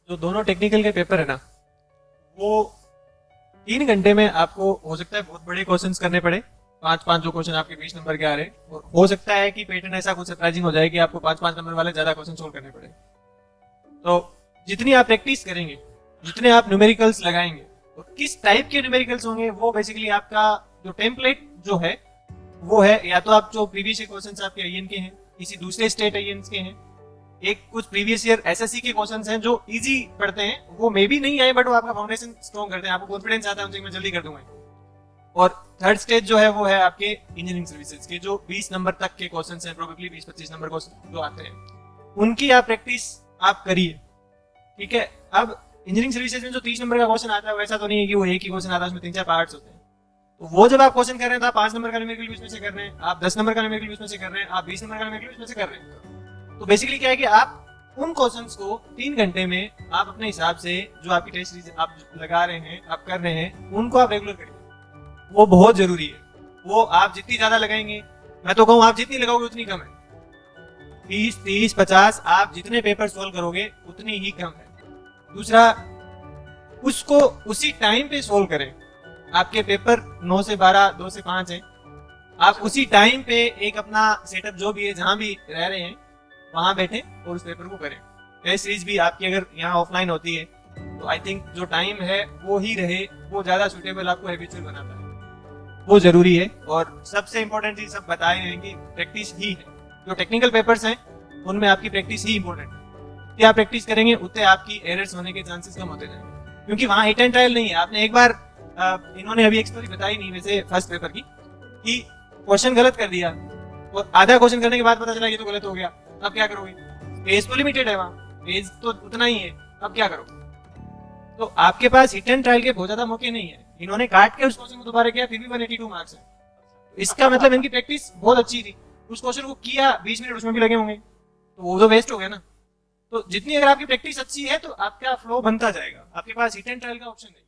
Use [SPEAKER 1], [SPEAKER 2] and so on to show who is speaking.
[SPEAKER 1] जो दोनों टेक्निकल के पेपर है ना, वो 3 घंटे में आपको हो सकता है बहुत बड़े क्वेश्चंस करने पड़े। पांच पांच जो क्वेश्चन आपके 20 नंबर के आ रहे हैं, और हो सकता है कि पैटर्न ऐसा कुछ सरप्राइजिंग हो जाए कि आपको 5 5 नंबर वाले ज्यादा क्वेश्चन सोल्व करने पड़े। तो जितनी आप प्रैक्टिस करेंगे, जितने आप न्यूमेरिकल्स लगाएंगे, और किस टाइप के न्यूमेरिकल्स होंगे, वो बेसिकली आपका जो टेम्पलेट जो है वो है, या तो आप जो प्रीवियस क्वेश्चंस आपके आईएन के हैं, किसी दूसरे स्टेट आईएन के हैं, एक कुछ प्रीवियस ईयर एसएससी के क्वेश्चंस हैं जो इजी पढ़ते हैं, वो मे भी नहीं आए बट वो आपका फाउंडेशन स्ट्रॉन्ग करते हैं, आपको कॉन्फिडेंस आता है उनसे मैं जल्दी कर दूंगा। और थर्ड स्टेज जो है वो है आपके इंजीनियरिंग सर्विसेज के, जो 20 नंबर तक के क्वेश्चंस हैं, प्रोबेबली 20 25 नंबर क्वेश्चन जो आते हैं, उनकी आप प्रैक्टिस आप करिए। ठीक है। अब इंजीनियरिंग सर्विसेज में जो 30 नंबर का क्वेश्चन आता है, वैसा तो नहीं है कि वो एक ही क्वेश्चन आता है, उसमें 3 4 पार्ट्स होते हैं। तो वो जब आप क्वेश्चन कर रहे हैं तो आप 5 नंबर का न्यूमेरिकल उसमें से कर रहे हैं, आप 10 नंबर का न्यूमेरिकल उसमें से कर रहे हैं, आप 20 नंबर का न्यूमेरिकल उसमें से कर रहे हैं। तो बेसिकली क्या है कि आप उन क्वेश्चंस को 3 घंटे में आप अपने हिसाब से, जो आपकी टेस्ट सीरीज आप लगा रहे हैं, आप कर रहे हैं, उनको आप रेगुलर करिए। वो बहुत जरूरी है। वो आप जितनी ज्यादा लगाएंगे, मैं तो कहूँ आप जितनी लगाओगे उतनी कम है। 20 30 50 आप जितने पेपर सोल्व करोगे उतनी ही कम है। दूसरा, उसको उसी टाइम पे सोल्व करें। आपके पेपर 9 से 12 2 से 5 है, आप उसी टाइम पे एक अपना सेटअप जो भी है, जहां भी रह रहे हैं वहां बैठे और उस पेपर को करें। टेस्ट सीरीज भी आपकी अगर यहाँ ऑफलाइन होती है तो आई थिंक जो टाइम है वो ही रहे, वो ज्यादा सुटेबल आपको हैबिचुअल बनाता है, वो जरूरी है। और सबसे इंपॉर्टेंट चीज सब बताए हैं कि प्रैक्टिस ही है। जो टेक्निकल पेपर्स हैं उनमें आपकी प्रैक्टिस ही इंपॉर्टेंट है। जितनी आप प्रैक्टिस करेंगे उतने आपकी एरर्स होने के चांसेस कम होते जाएंगे, क्योंकि वहां हिट एंड ट्रायल नहीं है। आपने एक बार इन्होंने अभी एक स्टोरी बताई नहीं वैसे फर्स्ट पेपर की, कि क्वेश्चन गलत कर दिया और आधा क्वेश्चन करने के बाद पता चला ये तो गलत हो गया, अब क्या करोगे? पेज तो लिमिटेड है, वहां पेज तो उतना ही है, अब क्या करोगे? तो आपके पास हिट एंड ट्रायल के बहुत ज्यादा मौके नहीं है। इन्होंने काट के उस क्वेश्चन को दोबारा किया, फिर भी 182 मार्क्स है। इसका मतलब इनकी प्रैक्टिस बहुत अच्छी थी। उस क्वेश्चन को किया, 20 मिनट उसमें भी लगे होंगे, तो वो तो वेस्ट हो गया ना। तो जितनी अगर आपकी प्रैक्टिस अच्छी है तो आपका फ्लो बनता जाएगा, आपके पास हिट एंड ट्रायल का ऑप्शन नहीं।